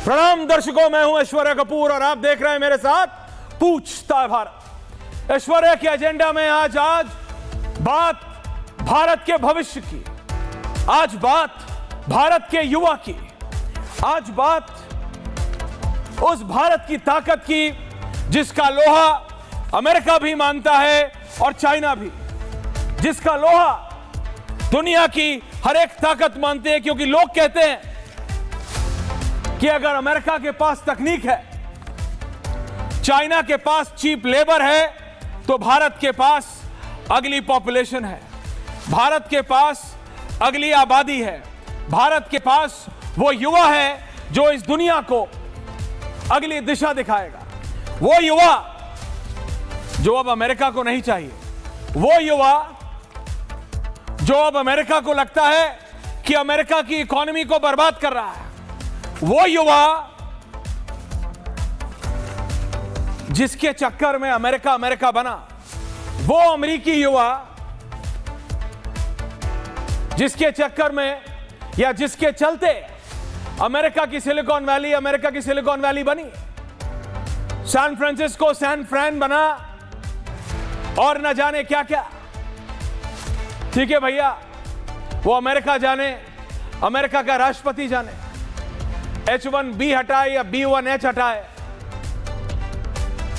प्रणाम दर्शकों, मैं हूं ऐश्वर्या कपूर और आप देख रहे हैं मेरे साथ पूछता है भारत। ऐश्वर्या के एजेंडा में आज बात भारत के भविष्य की, आज बात भारत के युवा की, आज बात उस भारत की ताकत की जिसका लोहा अमेरिका भी मानता है और चाइना भी, जिसका लोहा दुनिया की हर एक ताकत मानते हैं, क्योंकि लोग कहते हैं कि अगर अमेरिका के पास तकनीक है, चाइना के पास चीप लेबर है, तो भारत के पास अगली पॉपुलेशन है, भारत के पास अगली आबादी है, भारत के पास वो युवा है जो इस दुनिया को अगली दिशा दिखाएगा। वो युवा जो अब अमेरिका को नहीं चाहिए, वो युवा जो अब अमेरिका को लगता है कि अमेरिका की इकोनॉमी को बर्बाद कर रहा है, वो युवा जिसके चक्कर में अमेरिका बना, वो अमेरिकी युवा जिसके चक्कर में या जिसके चलते अमेरिका की सिलिकॉन वैली बनी, सैन फ्रांसिस्को सैन फ्रैन बना और न जाने क्या क्या। ठीक है भैया, वो अमेरिका जाने, अमेरिका का राष्ट्रपति जाने, H1B हटाए या B1H हटाए,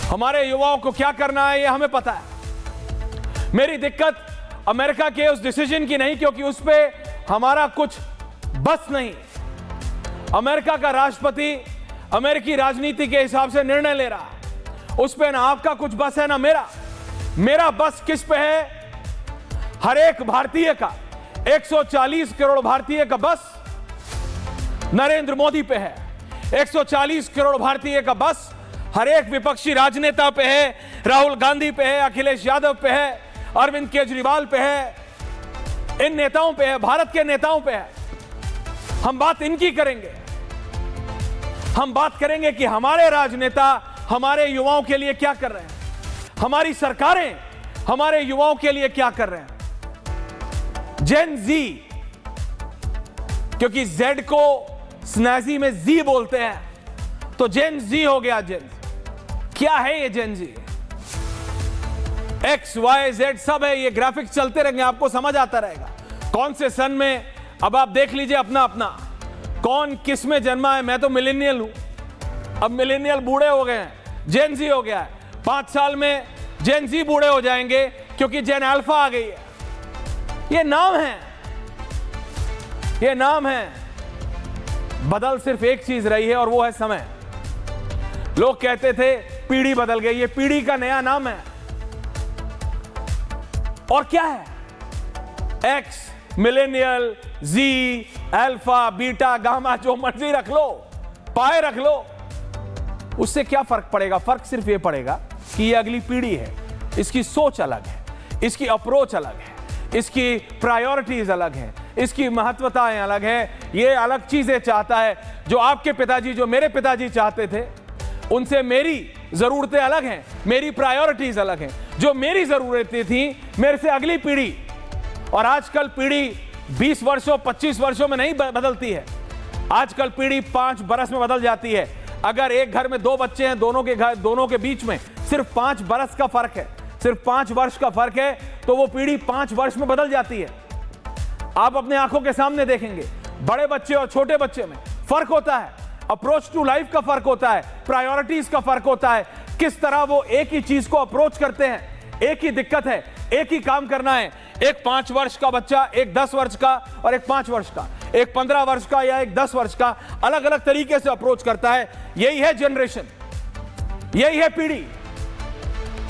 हमारे युवाओं को क्या करना है ये हमें पता है। मेरी दिक्कत अमेरिका के उस डिसीजन की नहीं, क्योंकि उस पे हमारा कुछ बस नहीं। अमेरिका का राष्ट्रपति अमेरिकी राजनीति के हिसाब से निर्णय ले रहा है, उस पे ना आपका कुछ बस है ना मेरा बस किस पे है? हर एक भारतीय का, 140 करोड़ भारतीय का बस नरेंद्र मोदी पे है, 140 करोड़ भारतीय का बस हर एक विपक्षी राजनेता पे है, राहुल गांधी पे है, अखिलेश यादव पे है, अरविंद केजरीवाल पे है, इन नेताओं पे है, भारत के नेताओं पे है। हम बात इनकी करेंगे, हम बात करेंगे कि हमारे राजनेता हमारे युवाओं के लिए क्या कर रहे हैं, हमारी सरकारें हमारे युवाओं के लिए क्या कर रहे हैं। जेन जी, क्योंकि जेड को स्नैजी में जी बोलते हैं, तो जेन जी हो गया। जेन क्या है ये? जेन जी एक्स वाई जेड सब है, ये ग्राफिक्स चलते रहेंगे, आपको समझ आता रहेगा कौन से सन में। अब आप देख लीजिए अपना अपना कौन किस में जन्मा है। मैं तो मिलेनियल हूं, अब मिलेनियल बूढ़े हो गए हैं, जेन जी हो गया है। 5 साल में जेन जी बूढ़े हो जाएंगे, क्योंकि जेन अल्फा आ गई है। ये नाम है, ये नाम है। बदल सिर्फ एक चीज रही है और वो है समय। लोग कहते थे पीढ़ी बदल गई, ये पीढ़ी का नया नाम है। और क्या है? एक्स, मिलेनियल, जी, अल्फा, बीटा, गामा, जो मर्जी रख लो, पाए रख लो, उससे क्या फर्क पड़ेगा? फर्क सिर्फ ये पड़ेगा कि ये अगली पीढ़ी है, इसकी सोच अलग है, इसकी अप्रोच अलग है, इसकी प्रायोरिटीज अलग है, इसकी महत्वताएं अलग है, ये अलग चीजें चाहता है। जो आपके पिताजी, जो मेरे पिताजी चाहते थे, उनसे मेरी जरूरतें अलग हैं, मेरी प्रायोरिटीज अलग हैं। जो मेरी जरूरतें थी, मेरे से अगली पीढ़ी, और आजकल पीढ़ी 20 वर्षों 25 वर्षों में नहीं बदलती है, आजकल पीढ़ी 5 बरस में बदल जाती है। अगर एक घर में 2 बच्चे हैं, दोनों के बीच में सिर्फ 5 बरस का फर्क है, सिर्फ 5 वर्ष का फर्क है, तो वो पीढ़ी 5 वर्ष में बदल जाती है। आप अपने आंखों के सामने देखेंगे, बड़े बच्चे और छोटे बच्चे में फर्क होता है, अप्रोच टू लाइफ का फर्क होता है, प्रायोरिटीज का फर्क होता है, किस तरह वो एक ही चीज को अप्रोच करते हैं। एक ही दिक्कत है, एक ही काम करना है। एक 5 वर्ष का बच्चा, एक 10 वर्ष का और एक 5 वर्ष का, एक 15 वर्ष का या एक 10 वर्ष का, अलग अलग तरीके से अप्रोच करता है। यही है जनरेशन, यही है पीढ़ी।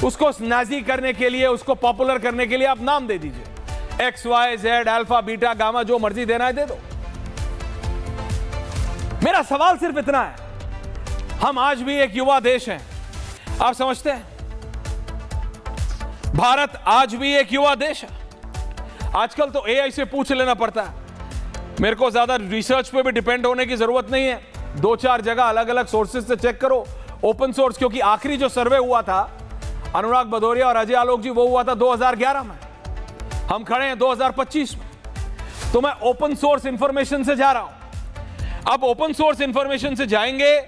उसको नाजी करने के लिए, उसको पॉपुलर करने के लिए आप नाम दे दीजिए, X Y Z alpha beta gamma, जो मर्जी देना है दे दो। मेरा सवाल सिर्फ इतना है, हम आज भी एक युवा देश हैं, आप समझते हैं? भारत आज भी एक युवा देश है। आजकल तो एआई से पूछ लेना पड़ता है, मेरे को ज्यादा रिसर्च पे भी डिपेंड होने की जरूरत नहीं है। 2-4 जगह अलग अलग सोर्सेज से चेक करो, ओपन सोर्स, क्योंकि आखिरी जो सर्वे हुआ था अनुराग भदौरिया और अजय आलोक जी, वो हुआ था 2011 में, हम खड़े हैं 2025 में। तो मैं ओपन सोर्स इंफॉर्मेशन से जा रहा हूं। अब ओपन सोर्स इंफॉर्मेशन से जाएंगे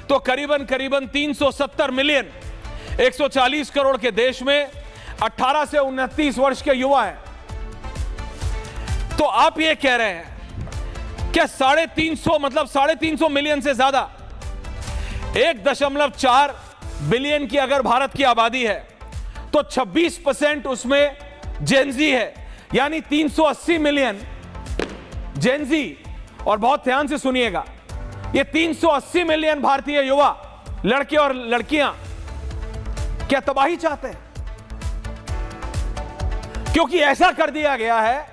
तो करीबन 370 मिलियन 140 करोड़ के देश में 18 से 29 वर्ष के युवा हैं। तो आप ये कह रहे हैं क्या 350 मतलब 350 मिलियन से ज्यादा 1.4 बिलियन की अगर भारत की आबादी है तो 26% उसमें जेनजी है, यानी 380 मिलियन जेनजी। और बहुत ध्यान से सुनिएगा, ये 380 मिलियन भारतीय युवा लड़के और लड़कियां क्या तबाही चाहते हैं? क्योंकि ऐसा कर दिया गया है,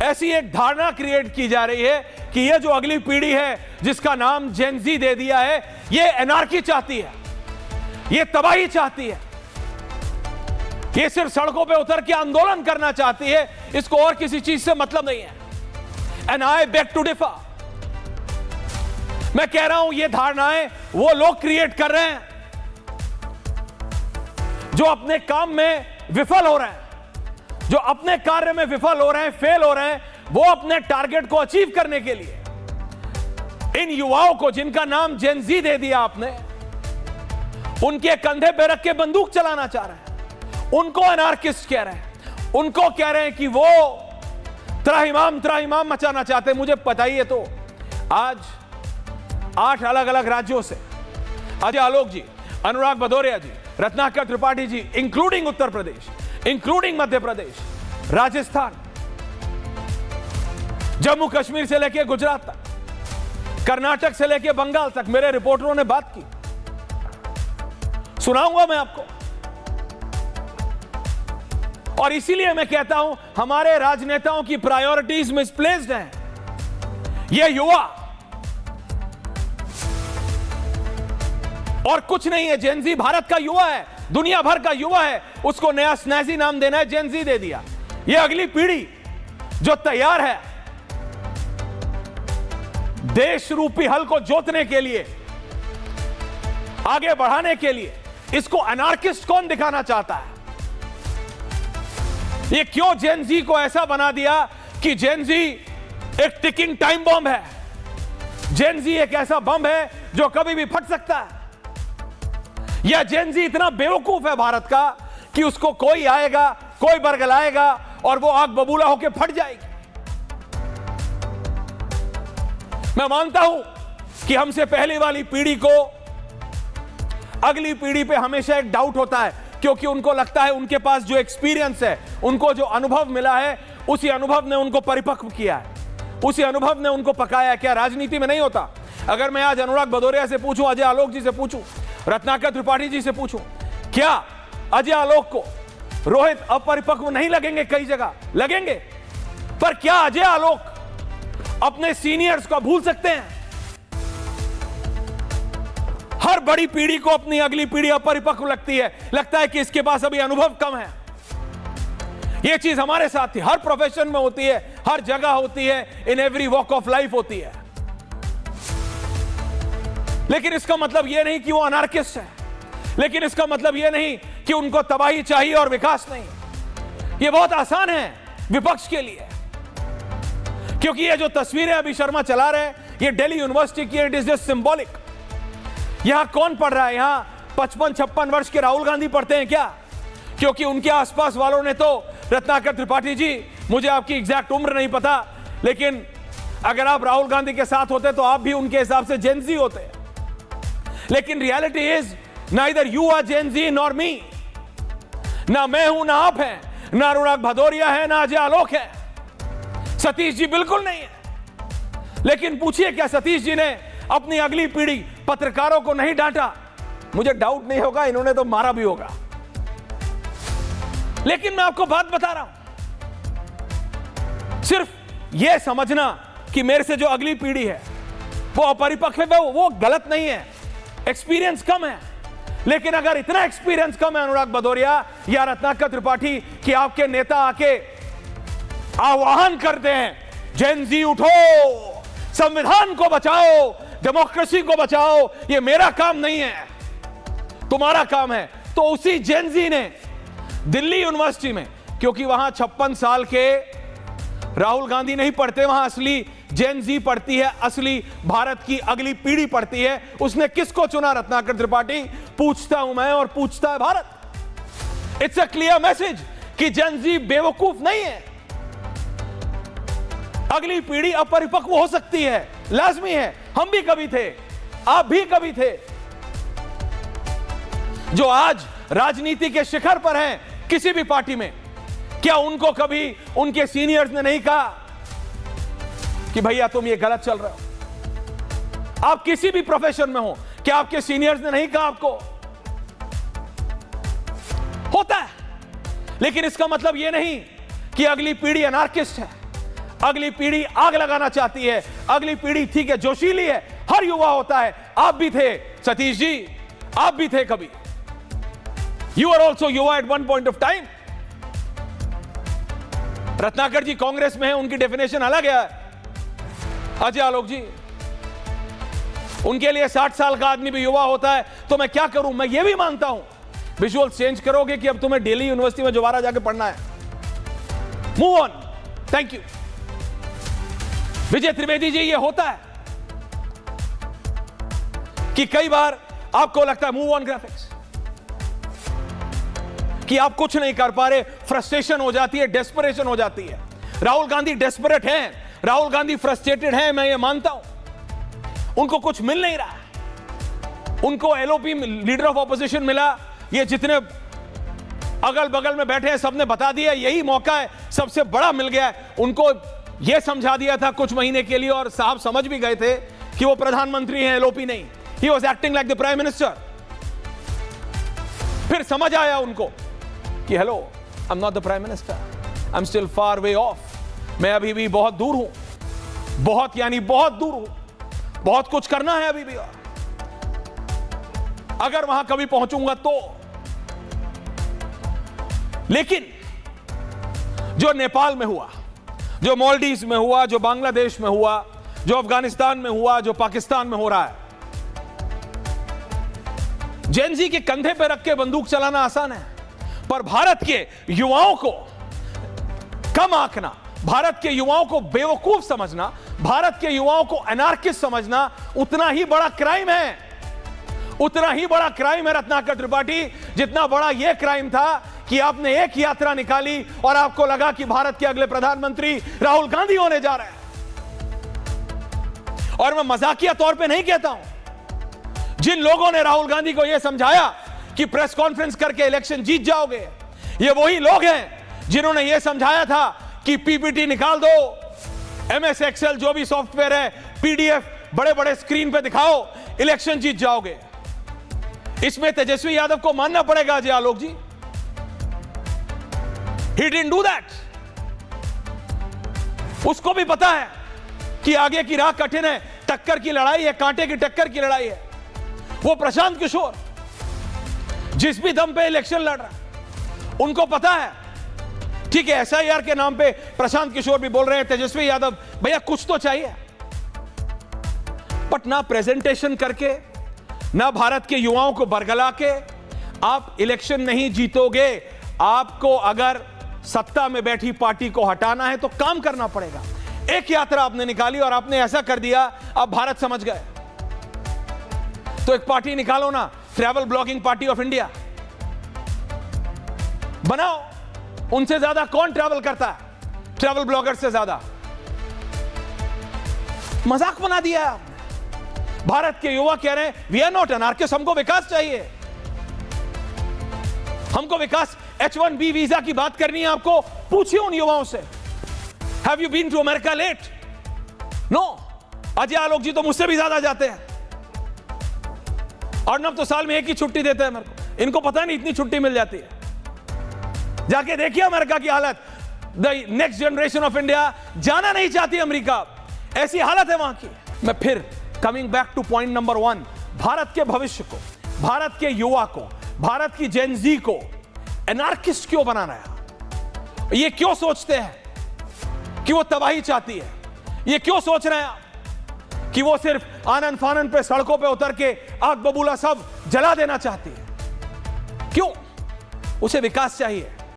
ऐसी एक धारणा क्रिएट की जा रही है कि ये जो अगली पीढ़ी है जिसका नाम जेनजी दे दिया है, ये एनार्की चाहती है, ये तबाही चाहती है, ये सिर्फ सड़कों पे उतर के आंदोलन करना चाहती है, इसको और किसी चीज से मतलब नहीं है। And I beg to differ. मैं कह रहा हूं ये धारणाएं वो लोग क्रिएट कर रहे हैं जो अपने काम में विफल हो रहे हैं, जो अपने कार्य में विफल हो रहे हैं, फेल हो रहे हैं, वो अपने टारगेट को अचीव करने के लिए इन युवाओं को जिनका नाम जेनजी दे दिया आपने, उनके कंधे पे रख के बंदूक चलाना चाह रहे हैं, उनको अनार्किस्ट कह रहे हैं, उनको कह रहे हैं कि वो त्राहिमाम मचाना चाहते हैं। मुझे पता ही है। तो आज 8 अलग अलग राज्यों से अजय आलोक जी, अनुराग भदौरिया जी, रत्नाकर त्रिपाठी जी, इंक्लूडिंग उत्तर प्रदेश, इंक्लूडिंग मध्य प्रदेश, राजस्थान, जम्मू कश्मीर से लेकर गुजरात तक, कर्नाटक से लेकर बंगाल तक मेरे रिपोर्टरों ने बात की। सुनाऊंगा मैं आपको। और इसीलिए मैं कहता हूं हमारे राजनेताओं की प्रायोरिटीज मिसप्लेस्ड हैं। ये युवा और कुछ नहीं है, जेनजी भारत का युवा है, दुनिया भर का युवा है, उसको नया स्नैजी नाम देना है, जेनजी दे दिया। ये अगली पीढ़ी जो तैयार है देश रूपी हल को जोतने के लिए, आगे बढ़ाने के लिए, इसको अनार्किस्ट कौन दिखाना चाहता है? ये क्यों जेनजी को ऐसा बना दिया कि जेनजी एक टिकिंग टाइम बम है, जेनजी एक ऐसा बम है जो कभी भी फट सकता है, या जेनजी इतना बेवकूफ है भारत का कि उसको कोई आएगा, कोई बरगलाएगा और वो आग बबूला होकर फट जाएगी। मैं मानता हूं कि हमसे पहले वाली पीढ़ी को अगली पीढ़ी पे हमेशा एक डाउट होता है, क्योंकि उनको लगता है उनके पास जो एक्सपीरियंस है, उनको जो अनुभव मिला है, उसी अनुभव ने उनको परिपक्व किया है, उसी अनुभव ने उनको पकाया। क्या राजनीति में नहीं होता? अगर मैं आज अनुराग भदौरिया से पूछूं, अजय आलोक जी से पूछूं, रत्नाकर त्रिपाठी जी से पूछूं, क्या अजय आलोक को रोहित अपरिपक्व नहीं लगेंगे? कई जगह लगेंगे, पर क्या अजय आलोक अपने सीनियर्स को भूल सकते हैं? हर बड़ी पीढ़ी को अपनी अगली पीढ़ी अपरिपक्व लगती है, लगता है कि इसके पास अभी अनुभव कम है। यह चीज हमारे साथ थी, हर प्रोफेशन में होती है, हर जगह होती है, in every walk of life होती है। लेकिन इसका मतलब यह नहीं कि वो अनार्किस्ट है, लेकिन इसका मतलब यह नहीं कि उनको तबाही चाहिए और विकास नहीं। यह बहुत आसान है विपक्ष के लिए, क्योंकि ये जो तस्वीरें अभी शर्मा चला रहे हैं, ये दिल्ली यूनिवर्सिटी की, इट इज जस्ट सिंबॉलिक। यहां कौन पढ़ रहा है? यहां 55-56 वर्ष के राहुल गांधी पढ़ते हैं क्या? क्योंकि उनके आसपास वालों ने तो, रत्नाकर त्रिपाठी जी, मुझे आपकी एग्जैक्ट उम्र नहीं पता, लेकिन अगर आप राहुल गांधी के साथ होते तो आप भी उनके हिसाब से जेनजी होते। लेकिन reality is neither you are Gen Z nor me. ना मैं हूं, ना आप हैं, ना अनुराग भदौरिया है, ना अजय आलोक है, सतीश जी बिल्कुल नहीं है। लेकिन पूछिए, क्या सतीश जी ने अपनी अगली पीढ़ी पत्रकारों को नहीं डांटा? मुझे डाउट नहीं होगा इन्होंने तो मारा भी होगा। लेकिन मैं आपको बात बता रहा हूं, सिर्फ यह समझना कि मेरे से जो अगली पीढ़ी है वो अपरिपक्व है, वो गलत नहीं है, एक्सपीरियंस कम है। लेकिन अगर इतना एक्सपीरियंस कम है अनुराग भदौरिया या रत्नाकर त्रिपाठी कि आपके नेता आके आह्वान करते हैं, जेनजी उठो, संविधान को बचाओ, डेमोक्रेसी को बचाओ, ये मेरा काम नहीं है, तुम्हारा काम है, तो उसी जेनजी ने दिल्ली यूनिवर्सिटी में, क्योंकि वहां 56 साल के राहुल गांधी नहीं पढ़ते, वहां असली जेन जी पढ़ती है, असली भारत की अगली पीढ़ी पढ़ती है। उसने किसको चुना? रत्नाकर त्रिपाठी। पूछता हूं मैं और पूछता है Bharat. It's a clear message कि जेन जी बेवकूफ नहीं है। अगली पीढ़ी अपरिपक्व हो सकती है, लाजमी है। हम भी कभी थे, आप भी कभी थे। जो आज राजनीति के शिखर पर हैं किसी भी पार्टी में, क्या उनको कभी उनके सीनियर्स ने नहीं कहा कि भैया तुम ये गलत चल रहे हो? आप किसी भी प्रोफेशन में हो, क्या आपके सीनियर्स ने नहीं कहा आपको? होता है, लेकिन इसका मतलब यह नहीं कि अगली पीढ़ी अनार्किस्ट है, अगली पीढ़ी आग लगाना चाहती है, अगली पीढ़ी ठीक है जोशीली है। हर युवा होता है, आप भी थे सतीश जी, आप भी थे कभी। यू आर ऑल्सो युवा at one point of time. Ratnakar ji Congress में है, उनकी डेफिनेशन अलग है। अजय आलोक जी, उनके लिए 60 साल का आदमी भी युवा होता है। तो मैं क्या करूं? मैं ये भी मानता हूं विजुअल चेंज करोगे कि अब तुम्हें दिल्ली यूनिवर्सिटी में दोबारा जाके पढ़ना है। Move on, thank you. Vijay Trivedi ji, ये होता है कि कई बार आपको लगता है, मूव ऑन ग्राफिक्स, कि आप कुछ नहीं कर पा रहे, फ्रस्ट्रेशन हो जाती है, डेस्परेशन हो जाती है। राहुल गांधी डेस्परेट हैं, राहुल गांधी फ्रस्ट्रेटेड हैं, मैं ये मानता हूं। उनको कुछ मिल नहीं रहा। उनको एलओपी लीडर ऑफ ऑपोजिशन मिला, ये जितने अगल बगल में बैठे हैं सबने बता दिया यही मौका है, सबसे बड़ा मिल गया है। उनको यह समझा दिया था कुछ महीने के लिए, और साहब समझ भी गए थे कि वो प्रधानमंत्री हैं, एलओपी नहीं। He was acting like the prime minister. फिर समझ आया उनको कि hello, I am not the prime minister, I am still far way of. मैं अभी भी बहुत दूर हूं, बहुत यानी बहुत दूर हूं, बहुत कुछ करना है अभी भी। अगर वहां कभी पहुंचूंगा तो। लेकिन जो नेपाल में हुआ, जो मालदीव्स में हुआ, जो बांग्लादेश में हुआ, जो अफगानिस्तान में हुआ, जो पाकिस्तान में हो रहा है, जेन जी के कंधे पे रख के बंदूक चलाना आसान है, पर भारत के युवाओं को कम आंकना, भारत के युवाओं को बेवकूफ समझना, भारत के युवाओं को अनार्किस्ट समझना उतना ही बड़ा क्राइम है। उतना ही बड़ा क्राइम है रत्नाकर त्रिपाठी, जितना बड़ा यह क्राइम था कि आपने एक यात्रा निकाली और आपको लगा कि भारत के अगले प्रधानमंत्री राहुल गांधी होने जा रहे हैं। और मैं मजाकिया तौर पे नहीं कहता हूं। जिन लोगों ने राहुल गांधी को यह समझाया कि प्रेस कॉन्फ्रेंस करके इलेक्शन जीत जाओगे, ये वही लोग हैं जिन्होंने यह समझाया था कि पीपीटी निकाल दो, एमएस एक्सेल जो भी सॉफ्टवेयर है, पीडीएफ बड़े बड़े स्क्रीन पे दिखाओ, इलेक्शन जीत जाओगे। इसमें तेजस्वी यादव को मानना पड़ेगा अजय आलोक जी, he didn't do that। उसको भी पता है कि आगे की राह कठिन है, टक्कर की लड़ाई है, कांटे की टक्कर की लड़ाई है। वो प्रशांत किशोर जिस भी दम पे इलेक्शन लड़ रहा है, उनको पता है। ठीक है, एसआईआर के नाम पे प्रशांत किशोर भी बोल रहे हैं, तेजस्वी यादव, भैया कुछ तो चाहिए। बट ना प्रेजेंटेशन करके, ना भारत के युवाओं को बरगला के आप इलेक्शन नहीं जीतोगे। आपको अगर सत्ता में बैठी पार्टी को हटाना है तो काम करना पड़ेगा। एक यात्रा आपने निकाली और आपने ऐसा कर दिया, अब भारत समझ गए। तो एक पार्टी निकालो ना, travel blogging party of India बनाओ। उनसे ज्यादा कौन ट्रैवल करता है? ट्रैवल ब्लॉगर से ज्यादा। मजाक बना दिया आपने। भारत के युवा कह रहे हैं वी आर नॉट अनार्किस्ट, हमको विकास चाहिए, हमको विकास। H1B वीजा की बात करनी है आपको, पूछिए उन युवाओं से, have you been to America late? No. Ajay Alok ji तो मुझसे भी ज्यादा जाते हैं, और नब तो साल में एक ही छुट्टी देते हैं मेरे को। इनको पता नहीं इतनी छुट्टी मिल जाती है। जाके देखिए अमेरिका की हालत। The next generation of India जाना नहीं चाहती अमेरिका, ऐसी हालत है वहां की। मैं फिर coming back two point number 1, Bharat के भविष्य को, भारत के युवा को, भारत की जेन जी को एनार्किस्ट क्यों बनाना है? ये क्यों सोचते हैं कि वो तबाही चाहती है? ये क्यों सोच रहे हैं कि वो सिर्फ आनन फानन पे सड़कों पे उतर के आग बबूला सब जला देना चाहती है? क्यों? उसे विकास चाहिए।